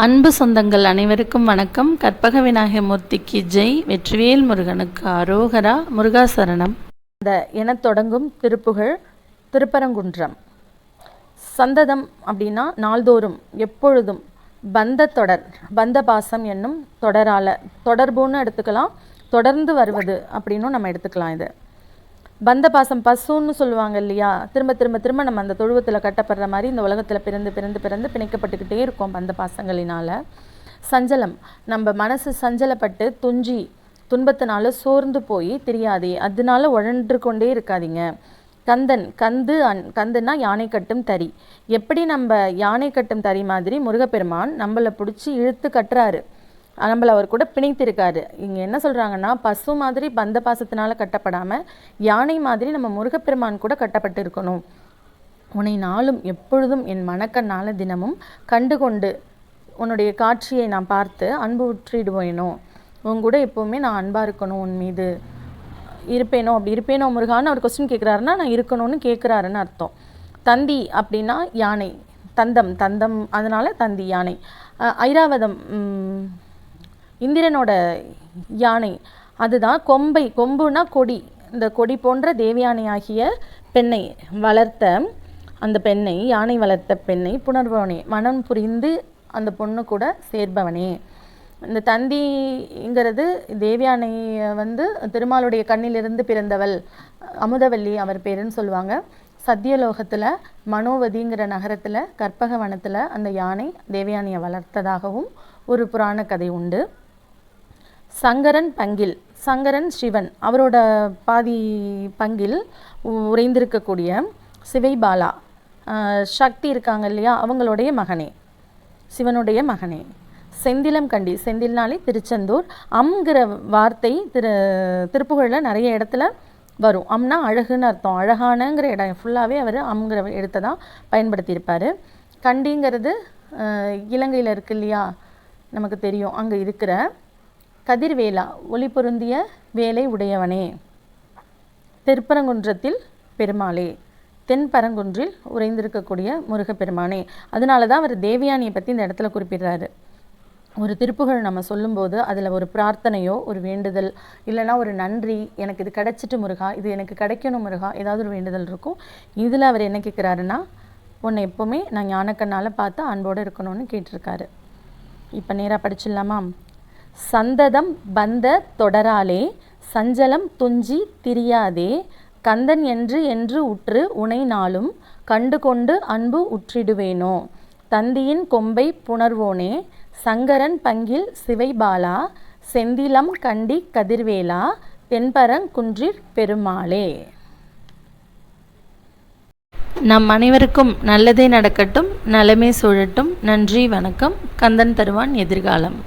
அன்பு சொந்தங்கள் அனைவருக்கும் வணக்கம். கற்பக விநாயகமூர்த்திக்கு ஜெய், வெற்றிவேல் முருகனுக்கு அரோகரா, முருகாசரணம். என தொடங்கும் திருப்புகழ் திருப்பரங்குன்றம். சந்ததம் அப்படின்னா நாள்தோறும் எப்பொழுதும் பந்த பாசம் என்னும் தொடர்புன்னு எடுத்துக்கலாம், தொடர்ந்து வருவது அப்படின்னும் நம்ம எடுத்துக்கலாம். இது பந்த பாசம், பசுன்னு சொல்லுவாங்க இல்லையா, திரும்ப திரும்ப திரும்ப நம்ம அந்த தொழுவத்தில் கட்டப்படுற மாதிரி இந்த உலகத்தில் பிறந்து பிறந்து பிறந்து பிணைக்கப்பட்டுக்கிட்டே இருக்கோம் பந்த பாசங்களினால். சஞ்சலம், நம்ம மனசு சஞ்சலப்பட்டு துஞ்சி துன்பத்தினால சோர்ந்து போய் தெரியாதே, அதனால உழன்று கொண்டே இருக்காதீங்க. கந்துன்னா யானை கட்டும் தறி. எப்படி நம்ம யானை கட்டும் தறி மாதிரி முருகப்பெருமான் நம்மளை பிடிச்சி இழுத்து கட்டுறாரு, நம்மளை அவர் கூட பிணைத்திருக்காரு. இங்கே என்ன சொல்கிறாங்கன்னா, பசு மாதிரி பந்த பாசத்தினால கட்டப்படாமல் யானை மாதிரி நம்ம முருகப்பெருமான் கூட கட்டப்பட்டு இருக்கணும். உன்னை நாளும் எப்பொழுதும் என் மனக்கண்ணால் தினமும் கண்டு கொண்டு உன்னுடைய காட்சியை நான் பார்த்து அன்பு உற்றிடுவேனோ, உன் கூட எப்போவுமே நான் அன்பாக இருக்கணும், உன் மீது இருப்பேனோ, அப்படி இருப்பேனோ முருகான்னு அவர் கொஸ்டின் கேட்குறாருன்னா நான் இருக்கணும்னு கேட்குறாருன்னு அர்த்தம். தந்தி அப்படின்னா யானை, தந்தம் அதனால் தந்தி யானை. ஐராவதம் இந்திரனோட யானை, அதுதான் கொம்புனா கொடி. இந்த கொடி போன்ற தேவயானையாகிய பெண்ணை வளர்த்த அந்த பெண்ணை, யானை வளர்த்த பெண்ணை புணர்பவனே, மனம் புரிந்து அந்த பொண்ணு கூட சேர்பவனே. இந்த தந்திங்கிறது தேவயானை திருமாலுடைய கண்ணிலிருந்து பிறந்தவள், அமுதவல்லி அவர் பேருன்னு சொல்லுவாங்க. சத்தியலோகத்தில் மனோவதிங்கிற நகரத்தில் கற்பக வனத்தில் அந்த யானை தேவயானையை வளர்த்ததாகவும் ஒரு புராண கதை உண்டு. சங்கரன் சிவன், அவரோட பாதி பங்கில் உறைந்திருக்கக்கூடிய சிவைபாலா சக்தி இருக்காங்க இல்லையா, அவங்களுடைய மகனே, சிவனுடைய மகனே. செந்திலம் கண்டி, செந்தில்னாலே திருச்செந்தூர். அம்ங்கிற வார்த்தை திருப்புகழில் நிறைய இடத்துல வரும். அம்னா அழகுன்னு அர்த்தம், அழகானங்கிற இடம் ஃபுல்லாகவே அவர் அம்ங்கிற இடத்தை தான் பயன்படுத்தியிருப்பார். கண்டிங்கிறது இலங்கையில் இருக்கு இல்லையா, நமக்கு தெரியும். அங்கே இருக்கிற கதிர்வேலா, ஒளி பொருந்திய வேலை உடையவனே. திருப்பரங்குன்றத்தில் பெருமாளே, தென்பரங்குன்றில் உறைந்திருக்கக்கூடிய முருகப்பெருமானே. அதனால தான் அவர் தேவயானியை பற்றி இந்த இடத்துல குறிப்பிடுறாரு. ஒரு திருப்புகழ் நம்ம சொல்லும்போது அதில் ஒரு பிரார்த்தனையோ ஒரு வேண்டுதல், இல்லைனா ஒரு நன்றி, எனக்கு இது கிடைச்சிட்டு முருகா, இது எனக்கு கிடைக்கணும் முருகா, ஏதாவது ஒரு வேண்டுதல் இருக்கும். இதில் அவர் என்ன கேட்குறாருன்னா, உன்னை எப்போவுமே நான் ஞானக்கண்ணால் பார்த்து அன்போடு இருக்கணும்னு கேட்டிருக்காரு. இப்போ நேராக படிச்சிடலாமா? சந்ததம் பந்த தொடராலே சஞ்சலம் துஞ்சி திரியாதே, கந்தன் என்று உற்று உனை நாளும் கண்டு கொண்டு அன்பு உற்றிடுவேனோ, தந்தியின் கொம்பை புணர்வோனே, சங்கரன் பங்கில் சிவைபாலா, செந்திலம் கண்டி கதிர்வேலா, தென்பரங்குன்றிற் பெருமாளே. நம் அனைவருக்கும் நல்லதே நடக்கட்டும், நலமே சூழட்டும். நன்றி, வணக்கம். கந்தன் தருவான் எதிர்காலம்.